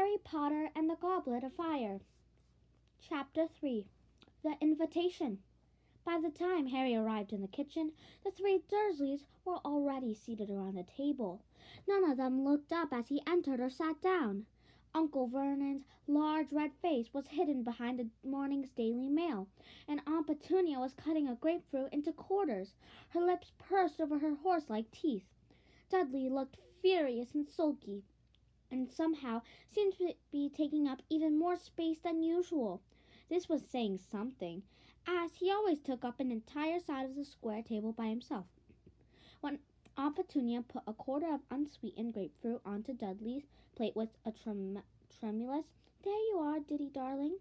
Harry Potter and the Goblet of Fire. Chapter 3. The Invitation. By the time Harry arrived in the kitchen, the three Dursleys were already seated around the table. None of them looked up as he entered or sat down. Uncle Vernon's large red face was hidden behind the morning's Daily Mail, and Aunt Petunia was cutting a grapefruit into quarters, her lips pursed over her horse-like teeth. Dudley looked furious and sulky, and somehow seemed to be taking up even more space than usual. This was saying something, as he always took up an entire side of the square table by himself. When Aunt Petunia put a quarter of unsweetened grapefruit onto Dudley's plate with a tremulous, "There you are, Diddy darling,"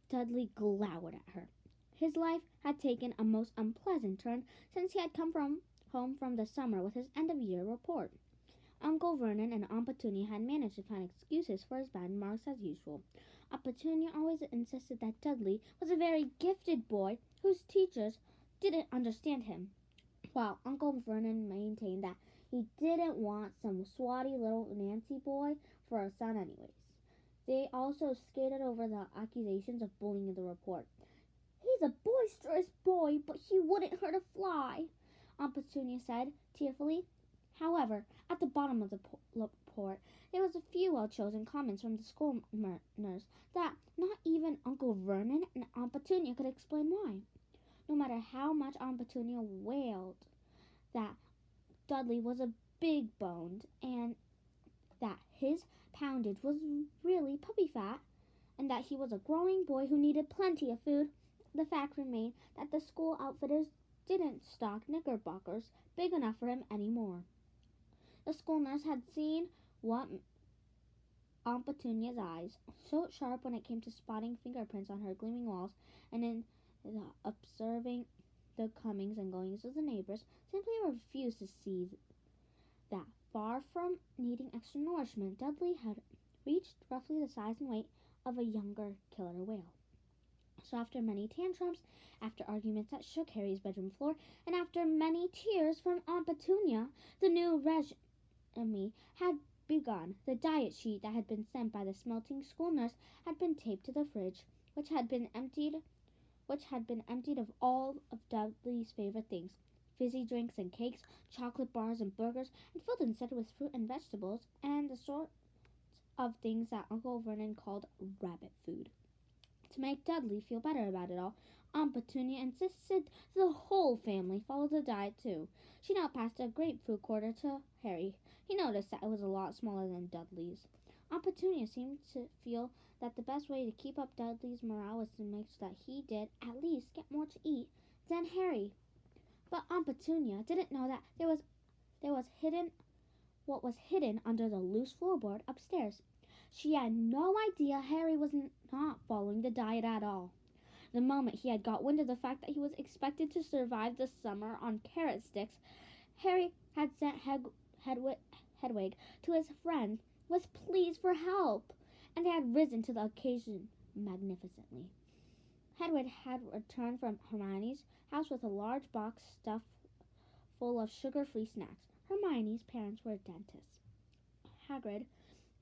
Dudley glowered at her. His life had taken a most unpleasant turn since he had come home from the summer with his end-of-year report. Uncle Vernon and Aunt Petunia had managed to find excuses for his bad marks as usual. Aunt Petunia always insisted that Dudley was a very gifted boy whose teachers didn't understand him, while Uncle Vernon maintained that he didn't want some swotty little Nancy boy for a son anyways. They also skated over the accusations of bullying in the report. "He's a boisterous boy, but he wouldn't hurt a fly," Aunt Petunia said tearfully. However, at the bottom of the report, there was a few well-chosen comments from the school nurse that not even Uncle Vernon and Aunt Petunia could explain why. No matter how much Aunt Petunia wailed that Dudley was a big-boned and that his poundage was really puppy fat and that he was a growing boy who needed plenty of food, the fact remained that the school outfitters didn't stock knickerbockers big enough for him anymore. The school nurse had seen what Aunt Petunia's eyes, so sharp when it came to spotting fingerprints on her gleaming walls and in observing the comings and goings of the neighbors, simply refused to see that, far from needing extra nourishment, Dudley had reached roughly the size and weight of a younger killer whale. So after many tantrums, after arguments that shook Harry's bedroom floor, and after many tears from Aunt Petunia, the new regime had begun. The diet sheet that had been sent by the smelting school nurse had been taped to the fridge, which had been emptied of all of Dudley's favorite things: fizzy drinks and cakes, chocolate bars and burgers, and filled instead with fruit and vegetables, and the sort of things that Uncle Vernon called rabbit food. To make Dudley feel better about it all, Aunt Petunia insisted the whole family follow the diet too. She now passed a grapefruit quarter to Harry. He noticed that it was a lot smaller than Dudley's. Aunt Petunia seemed to feel that the best way to keep up Dudley's morale was to make sure that he did at least get more to eat than Harry. But Aunt Petunia didn't know that there was what was hidden under the loose floorboard upstairs. She had no idea Harry was not following the diet at all. The moment he had got wind of the fact that he was expected to survive the summer on carrot sticks, Harry had sent Hedwig to his friend with pleas for help, and they had risen to the occasion magnificently. Hedwig had returned from Hermione's house with a large box stuffed full of sugar-free snacks. Hermione's parents were dentists. Hagrid,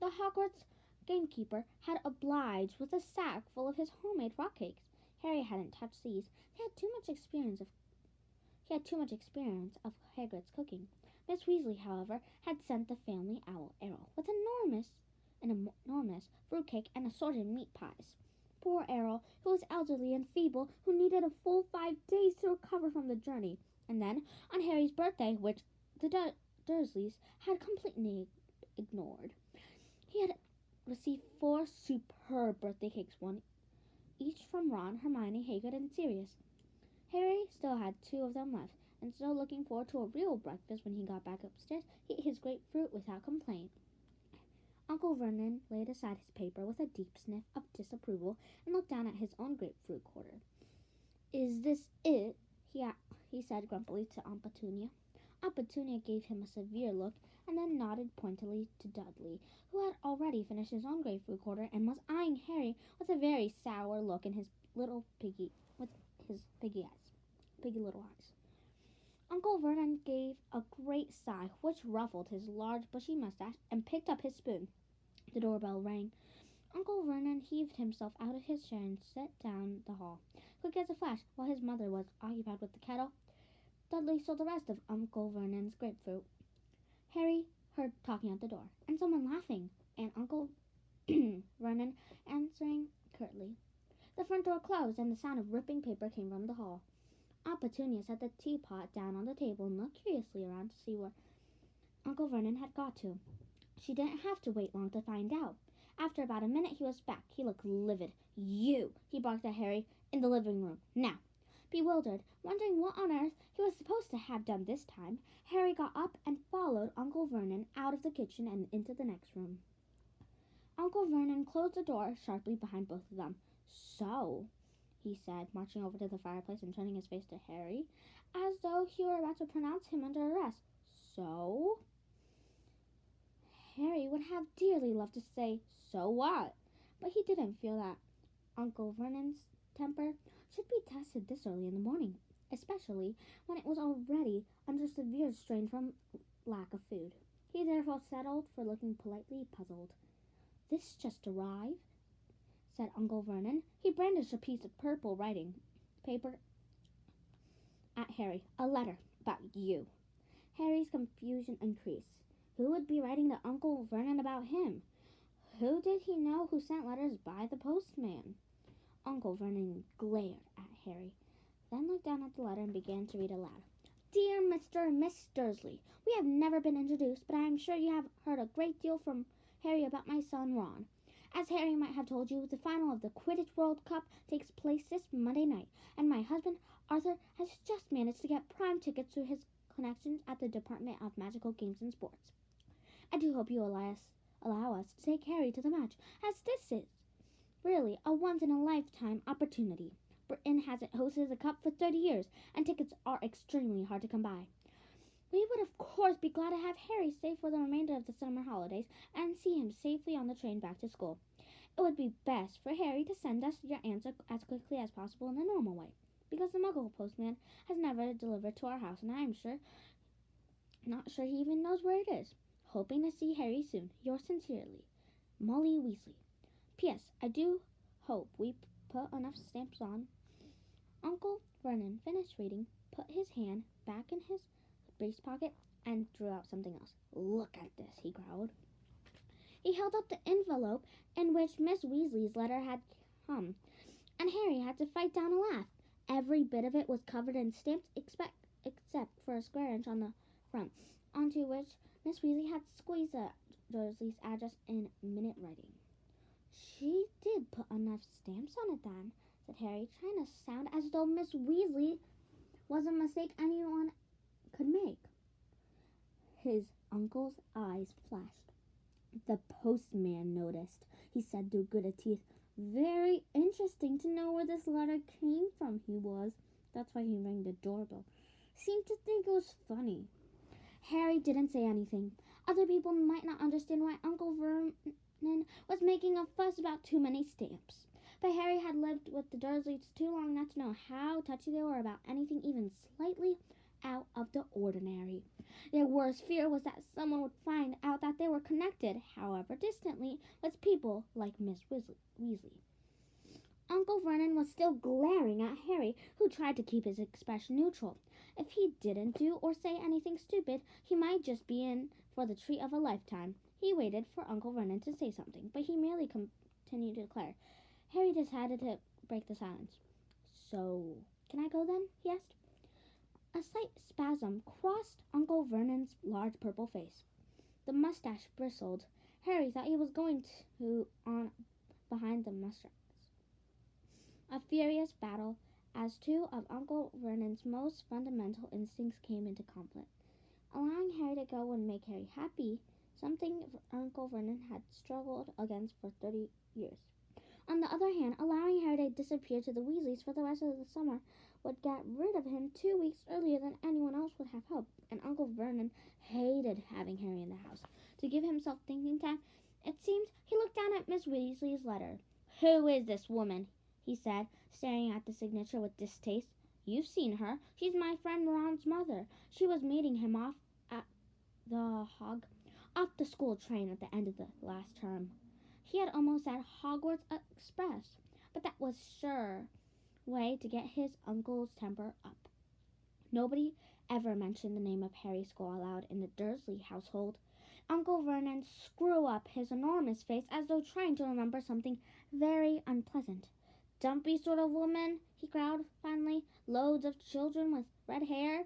the Hogwarts gamekeeper, had obliged with a sack full of his homemade rock cakes. Harry hadn't touched these. He had too much experience of Hagrid's cooking. Miss Weasley, however, had sent the family owl Errol with an enormous fruitcake and assorted meat pies. Poor Errol, who was elderly and feeble, who needed a full 5 days to recover from the journey. And then, on Harry's birthday, which the Dursleys had completely ignored, he had received 4 superb birthday cakes, one each from Ron, Hermione, Hagrid, and Sirius. Harry still had 2 of them left, and still looking forward to a real breakfast when he got back upstairs, he ate his grapefruit without complaint. Uncle Vernon laid aside his paper with a deep sniff of disapproval and looked down at his own grapefruit quarter. "Is this it?" he said grumpily to Aunt Petunia. Aunt Petunia gave him a severe look and then nodded pointedly to Dudley, who had already finished his own grapefruit quarter and was eyeing Harry with a very sour look in his piggy little eyes. Uncle Vernon gave a great sigh, which ruffled his large bushy mustache, and picked up his spoon. The doorbell rang. Uncle Vernon heaved himself out of his chair and sat down the hall. Quick as a flash, while his mother was occupied with the kettle, Dudley stole the rest of Uncle Vernon's grapefruit. Harry heard talking at the door, and someone laughing, and Uncle Vernon answering curtly. The front door closed, and the sound of ripping paper came from the hall. Aunt Petunia set the teapot down on the table and looked curiously around to see where Uncle Vernon had got to. She didn't have to wait long to find out. After about a minute, he was back. He looked livid. "You!" he barked at Harry in the living room. "Now!" Bewildered, wondering what on earth he was supposed to have done this time, Harry got up and followed Uncle Vernon out of the kitchen and into the next room. Uncle Vernon closed the door sharply behind both of them. "So," he said, marching over to the fireplace and turning his face to Harry, as though he were about to pronounce him under arrest. "So?" Harry would have dearly loved to say, "So what?" but he didn't feel that Uncle Vernon's temper should be tested this early in the morning, especially when it was already under severe strain from lack of food. He therefore settled for looking politely puzzled. "This just arrived," said Uncle Vernon. He brandished a piece of purple writing paper at Harry. "A letter about you." Harry's confusion increased. Who would be writing to Uncle Vernon about him? Who did he know who sent letters by the postman? Uncle Vernon glared at Harry, then looked down at the letter and began to read aloud. "Dear Mr. and Miss Dursley, we have never been introduced, but I am sure you have heard a great deal from Harry about my son Ron. As Harry might have told you, the final of the Quidditch World Cup takes place this Monday night, and my husband, Arthur, has just managed to get prime tickets through his connections at the Department of Magical Games and Sports. I do hope you allow us to take Harry to the match, as this is really a once-in-a-lifetime opportunity. Britain hasn't hosted the Cup for 30 years, and tickets are extremely hard to come by. We would, of course, be glad to have Harry stay for the remainder of the summer holidays and see him safely on the train back to school. It would be best for Harry to send us your answer as quickly as possible in the normal way, because the Muggle postman has never delivered to our house, and I am not sure he even knows where it is. Hoping to see Harry soon. Yours sincerely, Molly Weasley. P.S. I do hope we put enough stamps on." Uncle Vernon finished reading, put his hand back in his breast pocket, and drew out something else. "Look at this," he growled. He held up the envelope in which Miss Weasley's letter had come, and Harry had to fight down a laugh. Every bit of it was covered in stamps except for a square inch on the front, onto which Miss Weasley had squeezed Dursley's address in minute writing. "She did put enough stamps on it then," said Harry, trying to sound as though Miss Weasley was a mistake anyone could make. His uncle's eyes flashed. "The postman noticed," he said through gritted teeth. "Very interesting to know where this letter came from," he was. That's why he rang the doorbell. Seemed to think it was funny. Harry didn't say anything. Other people might not understand why Uncle Vernon was making a fuss about too many stamps. But Harry had lived with the Dursleys too long not to know how touchy they were about anything even slightly out of the ordinary. Their worst fear was that someone would find out that they were connected, however distantly, with people like Miss Weasley. Uncle Vernon was still glaring at Harry, who tried to keep his expression neutral. If he didn't do or say anything stupid, he might just be in for the treat of a lifetime. He waited for Uncle Vernon to say something, but he merely continued to declare. Harry decided to break the silence. "So, can I go then?" he asked. A slight spasm crossed Uncle Vernon's large purple face. The mustache bristled. Harry thought he was going to on behind the mustache. A furious battle as two of Uncle Vernon's most fundamental instincts came into conflict. Allowing Harry to go would make Harry happy, something Uncle Vernon had struggled against for 30 years. On the other hand, allowing Harry to disappear to the Weasleys for the rest of the summer would get rid of him 2 weeks earlier than anyone else would have hoped, and Uncle Vernon hated having Harry in the house. To give himself thinking time, it seemed he looked down at Miss Weasley's letter. "Who is this woman?" he said, staring at the signature with distaste. "You've seen her. She's my friend Ron's mother. She was meeting him off the school train at the end of the last term." He had almost said Hogwarts Express, but that was sure way to get his uncle's temper up. Nobody ever mentioned the name of Harry's school aloud in the Dursley household. Uncle Vernon screwed up his enormous face as though trying to remember something very unpleasant. Dumpy sort of woman, he growled finally. Loads of children with red hair.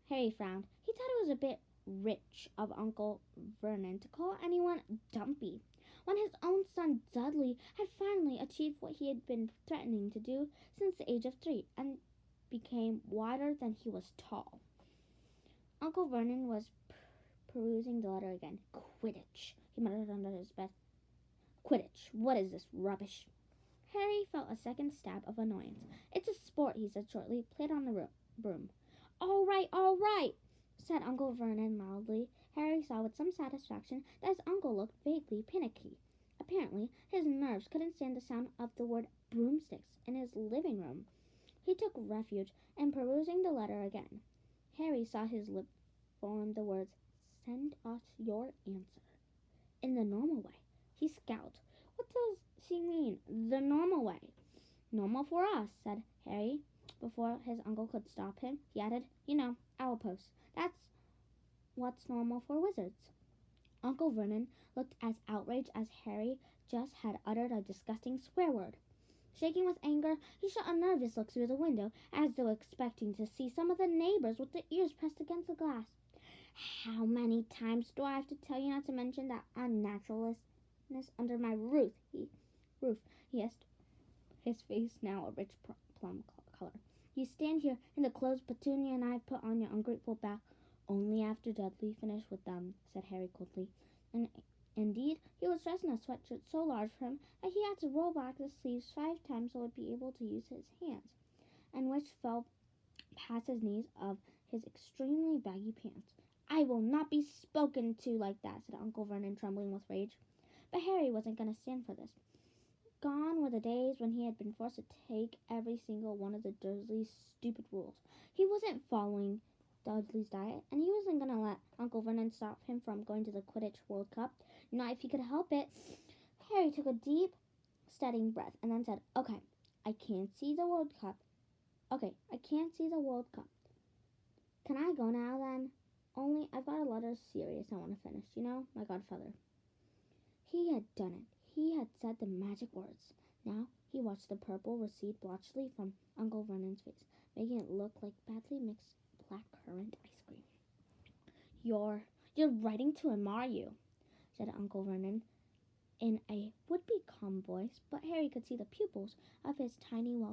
Harry frowned. He thought it was a bit rich of Uncle Vernon to call anyone dumpy, when his own son Dudley had finally achieved what he had been threatening to do since the age of 3, and became wider than he was tall. Uncle Vernon was perusing the letter again. Quidditch, he muttered under his breath. Quidditch, what is this rubbish? Harry felt a second stab of annoyance. It's a sport, he said shortly. Played on the broom. All right, said Uncle Vernon loudly. Harry saw with some satisfaction that his uncle looked vaguely panicky. Apparently, his nerves couldn't stand the sound of the word broomsticks in his living room. He took refuge in perusing the letter again. Harry saw his lip form the words, "Send us your answer," in the normal way. He scowled. What does she mean, the normal way? Normal for us, said Harry. Before his uncle could stop him, he added, owl post. That's what's normal for wizards. Uncle Vernon looked as outraged as Harry just had uttered a disgusting swear word. Shaking with anger, he shot a nervous look through the window, as though expecting to see some of the neighbors with their ears pressed against the glass. How many times do I have to tell you not to mention that unnaturalness under my roof? He asked, his face now a rich plum color. You stand here in the clothes Petunia and I have put on your ungrateful back only after Dudley finished with them, said Harry coldly. And indeed, he was dressed in a sweatshirt so large for him that he had to roll back the sleeves 5 times so he would be able to use his hands, and which fell past his knees of his extremely baggy pants. I will not be spoken to like that, said Uncle Vernon, trembling with rage. But Harry wasn't going to stand for this. Gone were the days when he had been forced to take every single one of the Dursleys' stupid rules. He wasn't following Dudley's diet, and he wasn't going to let Uncle Vernon stop him from going to the Quidditch World Cup, not if he could help it. Harry took a deep, steadying breath and then said, Okay, I can't see the World Cup. Can I go now then? Only I've got a lot of Sirius I want to finish, my godfather. He had done it. He had said the magic words. Now he watched the purple recede blotchily from Uncle Vernon's face, making it look like badly mixed blackcurrant ice cream. You're writing to him, are you? Said Uncle Vernon in a would-be calm voice, but Harry could see the pupils of his tiny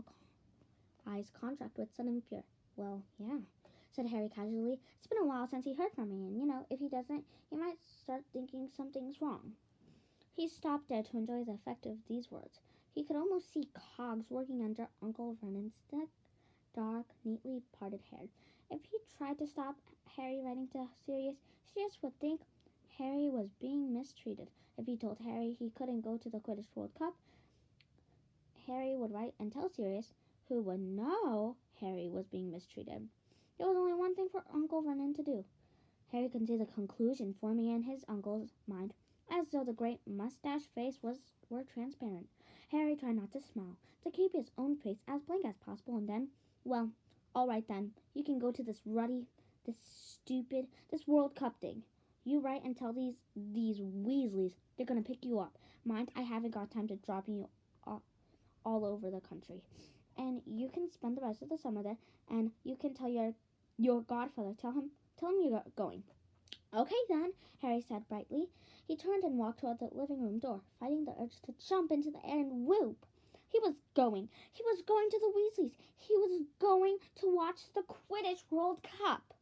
eyes contract with sudden fear. Well, yeah, said Harry casually. It's been a while since he heard from me, and, if he doesn't, he might start thinking something's wrong. He stopped there to enjoy the effect of these words. He could almost see cogs working under Uncle Vernon's thick, dark, neatly parted hair. If he tried to stop Harry writing to Sirius would think Harry was being mistreated. If he told Harry he couldn't go to the Quidditch World Cup, Harry would write and tell Sirius, who would know Harry was being mistreated. There was only one thing for Uncle Vernon to do. Harry could see the conclusion forming in his uncle's mind, as though the great mustached face were transparent. Harry tried not to smile, to keep his own face as blank as possible, and then, well, all right then, you can go to this World Cup thing. You write and tell these Weasleys they're going to pick you up. Mind, I haven't got time to drop you all over the country. And you can spend the rest of the summer there, and you can tell your godfather, tell him you're going. Okay then, Harry said brightly. He turned and walked toward the living room door, fighting the urge to jump into the air and whoop. He was going to the Weasleys. He was going to watch the Quidditch World Cup.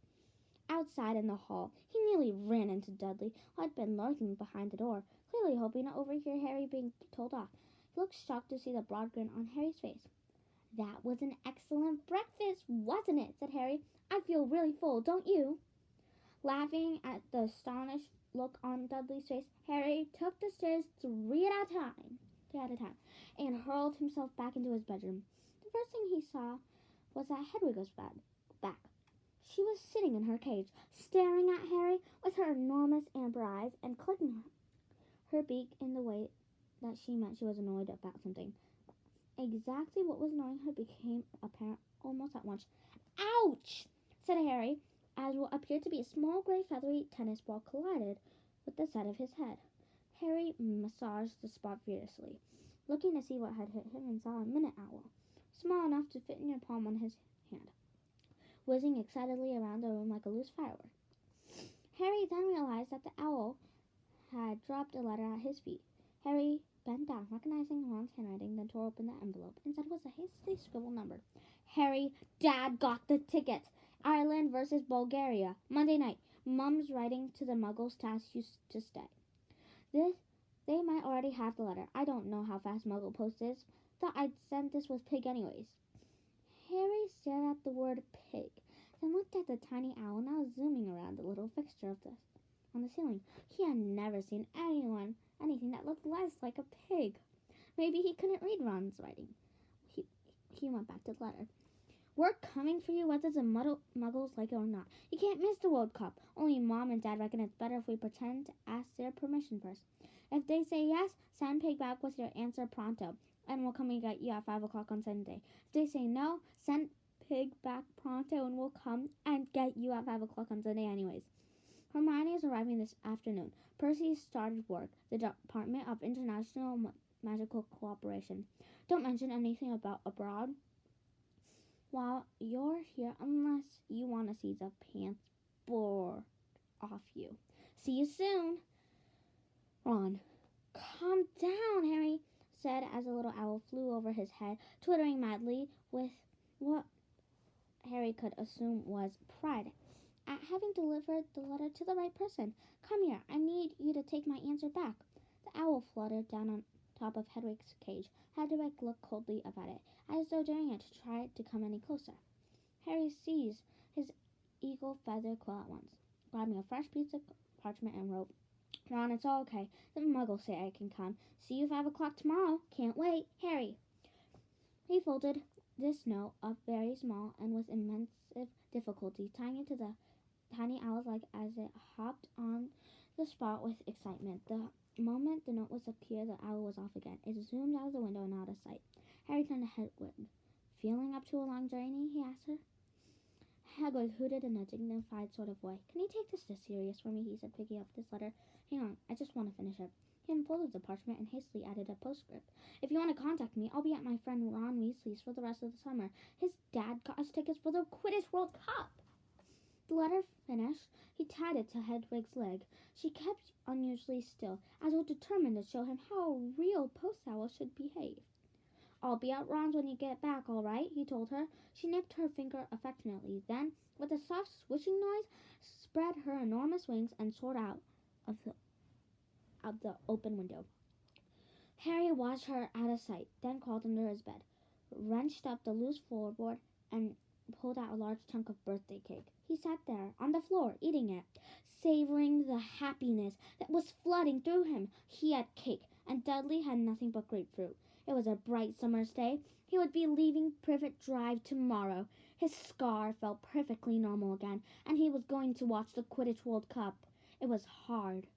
Outside in the hall, he nearly ran into Dudley, who had been lurking behind the door, clearly hoping to overhear Harry being told off. He looked shocked to see the broad grin on Harry's face. That was an excellent breakfast, wasn't it? Said Harry. I feel really full, don't you? Laughing at the astonished look on Dudley's face, Harry took the stairs three at a time, and hurled himself back into his bedroom. The first thing he saw was that Hedwig was back. She was sitting in her cage, staring at Harry with her enormous amber eyes and clicking her beak in the way that she meant she was annoyed about something. Exactly what was annoying her became apparent almost at once. "Ouch!" said Harry, as what appeared to be a small grey feathery tennis ball collided with the side of his head. Harry massaged the spot furiously, looking to see what had hit him, and saw a minute owl, small enough to fit in your palm on his hand, whizzing excitedly around the room like a loose firework. Harry then realized that the owl had dropped a letter at his feet. Harry bent down, recognizing Ron's handwriting, then tore open the envelope. Inside was a hastily scribbled number. "Harry, Dad got the tickets. Ireland versus Bulgaria. Monday night. Mum's writing to the Muggles to ask you to stay." They might already have the letter. I don't know how fast Muggle Post is. Thought I'd send this with pig anyways. Harry stared at the word pig, then looked at the tiny owl now zooming around the little fixture on the ceiling. He had never seen anything that looked less like a pig. Maybe he couldn't read Ron's writing. He went back to the letter. "We're coming for you whether the Muggles like it or not. You can't miss the World Cup. Only Mom and Dad reckon it's better if we pretend to ask their permission first. If they say yes, send Pig back with your answer pronto, and we'll come and get you at 5 o'clock on Sunday. If they say no, send Pig back pronto, and we'll come and get you at 5 o'clock on Sunday anyways." Hermione is arriving this afternoon. Percy started work, the Department of International Magical Cooperation. Don't mention anything about abroad while you're here unless you want to see the pants bored off you. See you soon. Ron. "Calm down," Harry said as a little owl flew over his head, twittering madly with what Harry could assume was pride at having delivered the letter to the right person. "Come here. I need you to take my answer back." The owl fluttered down on top of Hedwig's cage. Hedwig looked coldly up at it, as though daring it to try to come any closer. Harry seized his eagle feather quill at once, grabbing a fresh piece of parchment and wrote, "Ron, it's all okay. The Muggles say I can come. See you 5 o'clock tomorrow. Can't wait. Harry." He folded this note up very small and with immense difficulty, tying it to the tiny owl's leg as it hopped on the spot with excitement. The moment the note was secure, the owl was off again. It zoomed out of the window and out of sight. Harry turned to Hedwig. "Feeling up to a long journey?" he asked her. Hedwig hooted in a dignified sort of way. "Can you take this serious for me?" he said, picking up this letter. "Hang on, I just want to finish it." He unfolded the parchment and hastily added a postscript. "If you want to contact me, I'll be at my friend Ron Weasley's for the rest of the summer. His dad got us tickets for the Quidditch World Cup." The letter finished, he tied it to Hedwig's leg. She kept unusually still, as though determined to show him how a real post owl should behave. "I'll be at Ron's when you get back, all right," he told her. She nipped her finger affectionately, then, with a soft swishing noise, spread her enormous wings and soared out of the open window. Harry watched her out of sight, then crawled under his bed, wrenched up the loose floorboard, and pulled out a large chunk of birthday cake. He sat there, on the floor, eating it, savoring the happiness that was flooding through him. He had cake, and Dudley had nothing but grapefruit. It was a bright summer's day. He would be leaving Privet Drive tomorrow. His scar felt perfectly normal again, and he was going to watch the Quidditch World Cup. It was hard,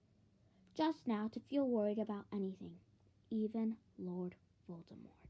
just now, to feel worried about anything, even Lord Voldemort.